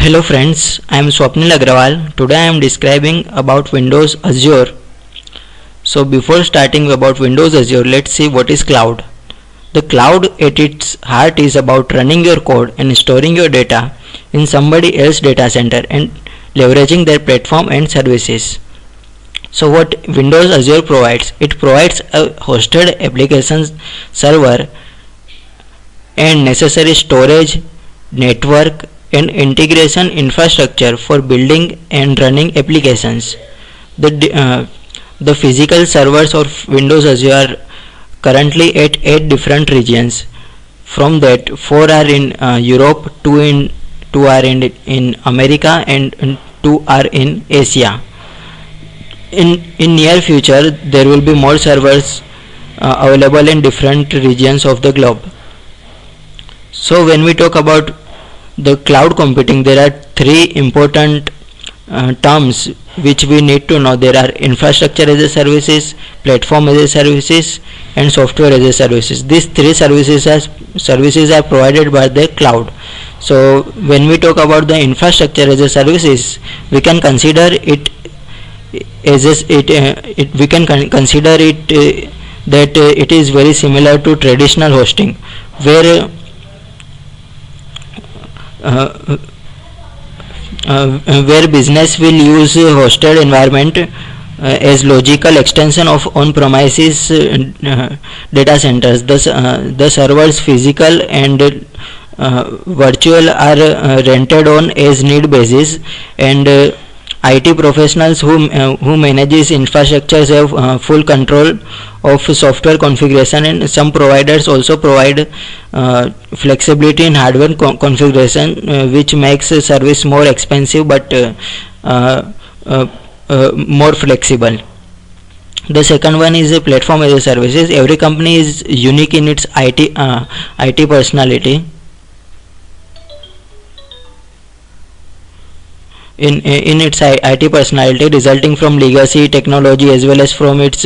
Hello friends, I am Swapnil Agrawal. Today I am describing about Windows Azure. So before starting about Windows Azure, let's see what is cloud. The cloud at its heart is about running your code and storing your data in somebody else's data center and leveraging their platform and services. So what Windows Azure provides? It provides a hosted application server and necessary storage, network and integration infrastructure for building and running applications. The physical servers of Windows Azure are currently at 8 different regions. From that, 4 are in Europe, 2 are in America and 2 are in Asia. In near future, there will be more servers available in different regions of the globe. So when we talk about the cloud computing, there are three important terms which we need to know. There are infrastructure as a services, platform as a services and software as a services. These three services are provided by the cloud. So when we talk about the infrastructure as a services, we can consider it as that it is very similar to traditional hosting, where business will use hosted environment as logical extension of on-premises data centers. The servers, physical and virtual, are rented on as need basis, and IT professionals who manages infrastructures have full control of software configuration, and some providers also provide flexibility in hardware configuration, which makes a service more expensive but more flexible. The second one is a platform as a services. Every company is unique in its IT personality. In its IT personality, resulting from legacy technology as well as from its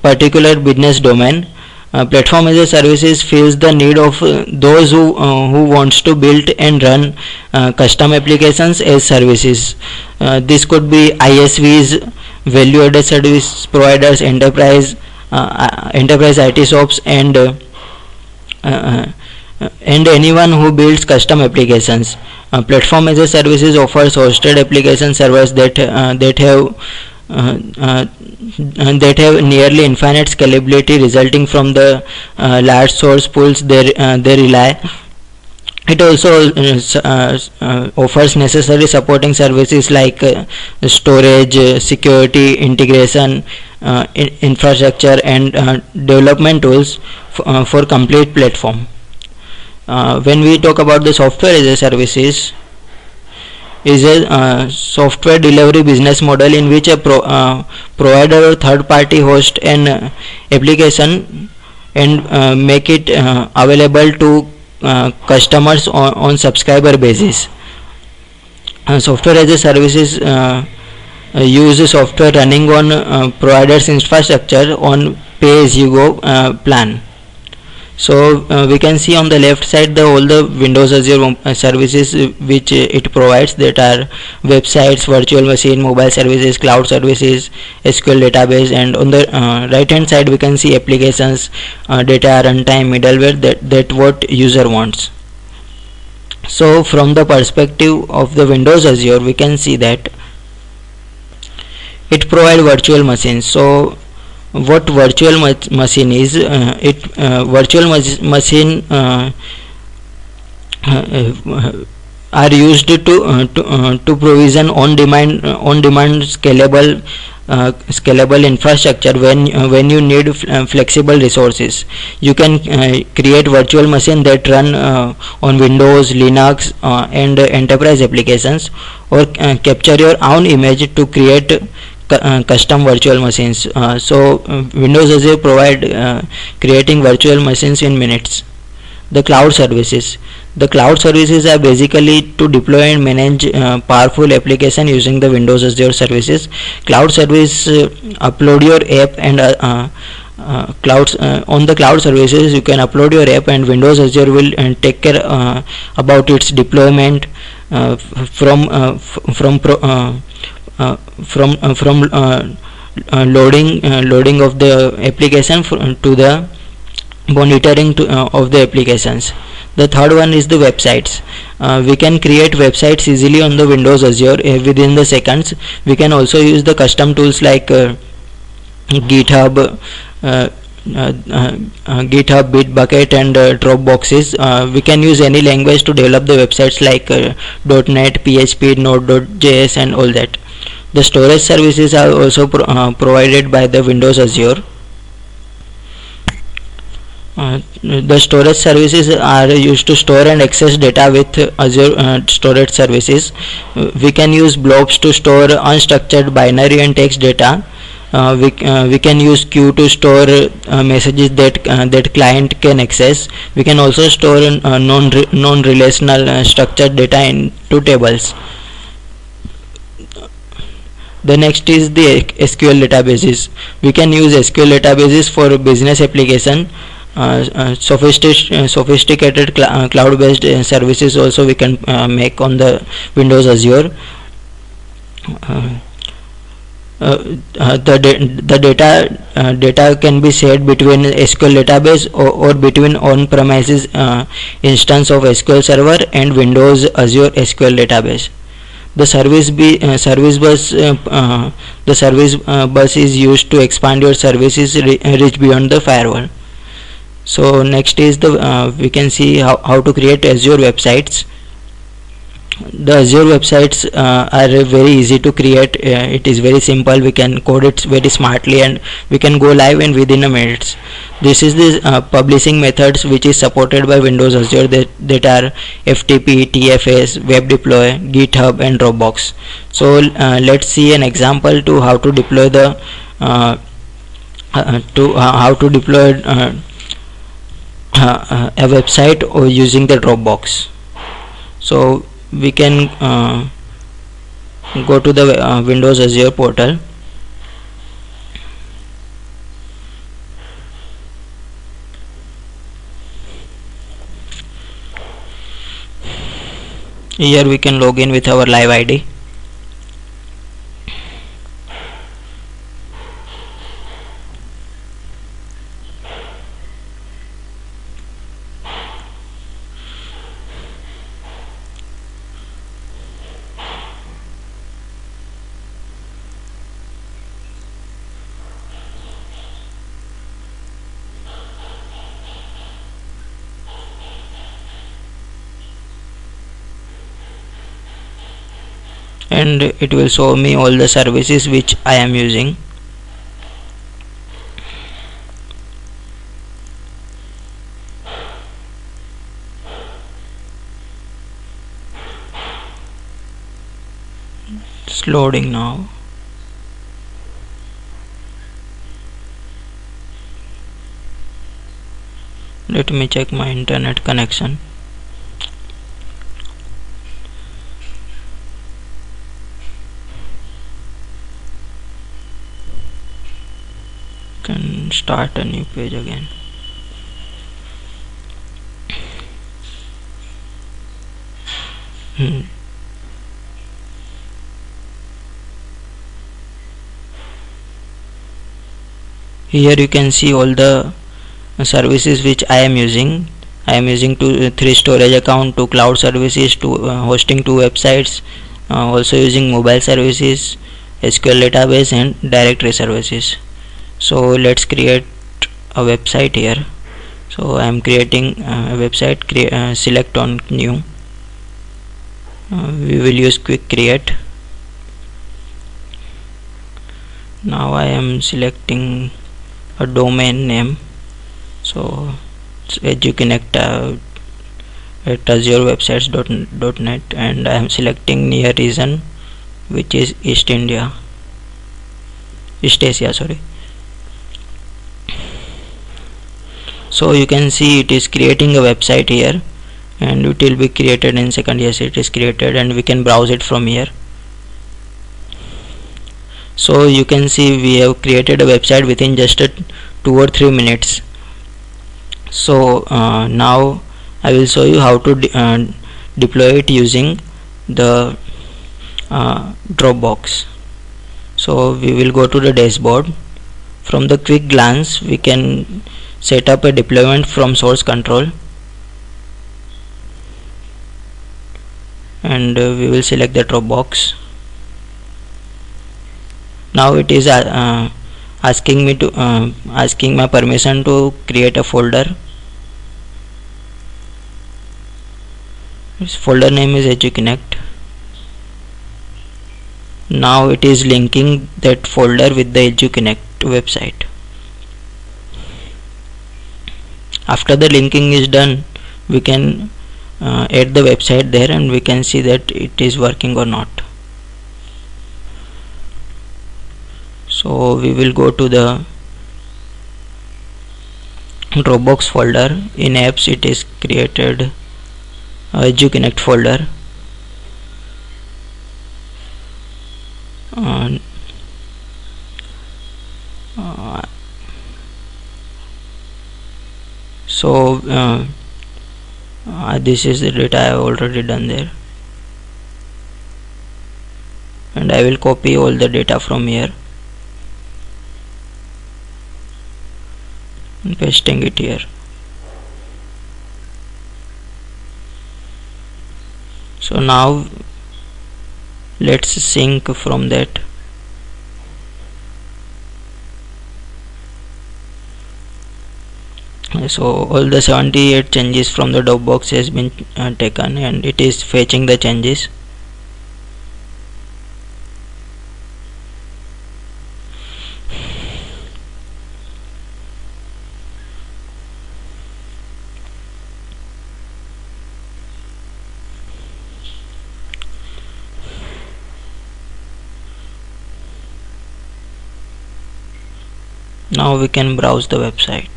particular business domain. Platform as a services fills the need of those who wants to build and run custom applications as services. This could be ISVs, value added service providers, enterprise IT shops, and anyone who builds custom applications. Platform as a services offers hosted application servers that have nearly infinite scalability, resulting from the large source pools they rely. It also offers necessary supporting services like storage, security, integration, infrastructure and development tools for complete platform. When we talk about the software as a services, is a software delivery business model in which a provider or third party host an application and make it available to customers on subscriber basis. Software as a services use software running on providers infrastructure on pay as you go plan. So we can see on the left side all the Windows Azure services which it provides, that are websites, virtual machine, mobile services, cloud services, SQL database, and on the right hand side we can see applications, data, runtime, middleware, that what user wants. So from the perspective of the Windows Azure, we can see that it provides virtual machines. So what virtual machine is? Virtual machine are used to provision on-demand scalable infrastructure when you need flexible resources. You can create virtual machine that run on Windows, Linux and enterprise applications, or capture your own image to create custom virtual machines. So Windows Azure provide creating virtual machines in minutes. The cloud services. The cloud services are basically to deploy and manage powerful application using the Windows Azure services. Cloud service upload your app and on the cloud services, you can upload your app, and Windows Azure will take care about its deployment from loading of the application to the monitoring of the applications. The third one is the websites. We can create websites easily on the Windows Azure within the seconds. We can also use the custom tools like GitHub, Bitbucket, and Dropboxes. We can use any language to develop the websites like .NET, PHP, Node.js, and all that. The storage services are also provided by the Windows Azure. The storage services are used to store and access data with Azure storage services. We can use blobs to store unstructured binary and text data. We can use queue to store messages that client can access. We can also store non-relational structured data into tables. The next is the SQL databases. We can use SQL databases for business application. Sophisticated cloud-based services also we can make on the Windows Azure. The data can be shared between SQL database or between on-premises instance of SQL Server and Windows Azure SQL database. The service bus is used to expand your services reach beyond the firewall. So next is we can see how to create Azure websites. The Azure websites are very easy to create. It is very simple. We can code it very smartly, and we can go live in within a minute. This is the publishing methods which is supported by Windows Azure, that are FTP, TFS, Web Deploy, GitHub, and Dropbox. So let's see an example to how to deploy the a website or using the Dropbox. So we can go to the Windows Azure portal. Here we can log in with our live ID. And it will show me all the services which I am using. It's loading now. Let me check my internet connection. Can start a new page again. Here you can see all the services which I am using. I am using 3 storage account, 2 cloud services, 2 hosting 2 websites, also using mobile services, SQL database, and directory services. So let's create a website here. So I am creating a website. Select on new. We will use quick create. Now I am selecting a domain name. So it's educonnect at azurewebsites.net, and I am selecting near region, which is East Asia. Sorry. So you can see it is creating a website here, and it will be created in second. Yes, it is created, and we can browse it from here. So you can see we have created a website within just 2 or 3 minutes. So now I will show you how to deploy it using the Dropbox. So we will go to the dashboard. From the quick glance we can set up a deployment from source control, and we will select the Dropbox. Now it is asking me to asking my permission to create a folder. This folder name is EduConnect. Now it is linking that folder with the EduConnect website. After the linking is done, we can add the website there, and we can see that it is working or not. So we will go to the Dropbox folder. In apps it is created EduConnect folder. So this is the data I have already done there, and I will copy all the data from here and pasting it here. So now let's sync from that. So all the 78 changes from the Dropbox has been taken, and it is fetching the changes. Now we can browse the website.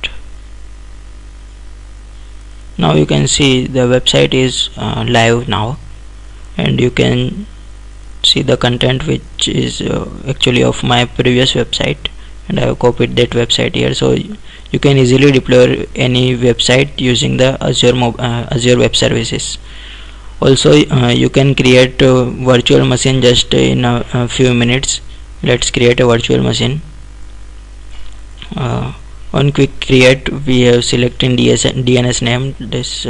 Now you can see the website is live now, and you can see the content which is actually of my previous website, and I have copied that website here. So you can easily deploy any website using the Azure Web Services. Also you can create a virtual machine just in a few minutes. Let's create a virtual machine. On quick create, we have selected DNS name, this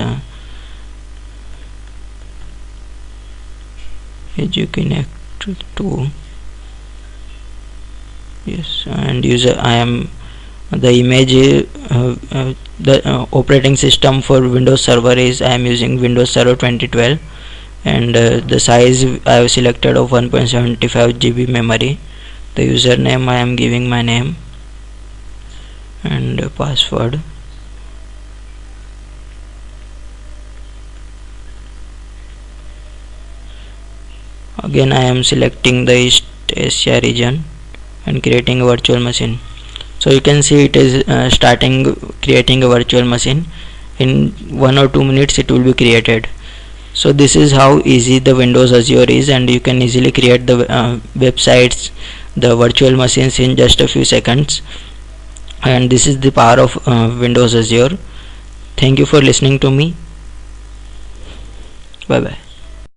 EduConnect 2, yes, and user I am the image the operating system for Windows Server is I am using Windows Server 2012, and the size I have selected of 1.75 GB memory. The username I am giving my name, and password. Again I am selecting the East Asia region and creating a virtual machine. So you can see it is starting creating a virtual machine. In 1 or 2 minutes it will be created. So this is how easy the Windows Azure is, and you can easily create the websites, the virtual machines in just a few seconds. And this is the power of Windows Azure. Thank you for listening to me. Bye bye.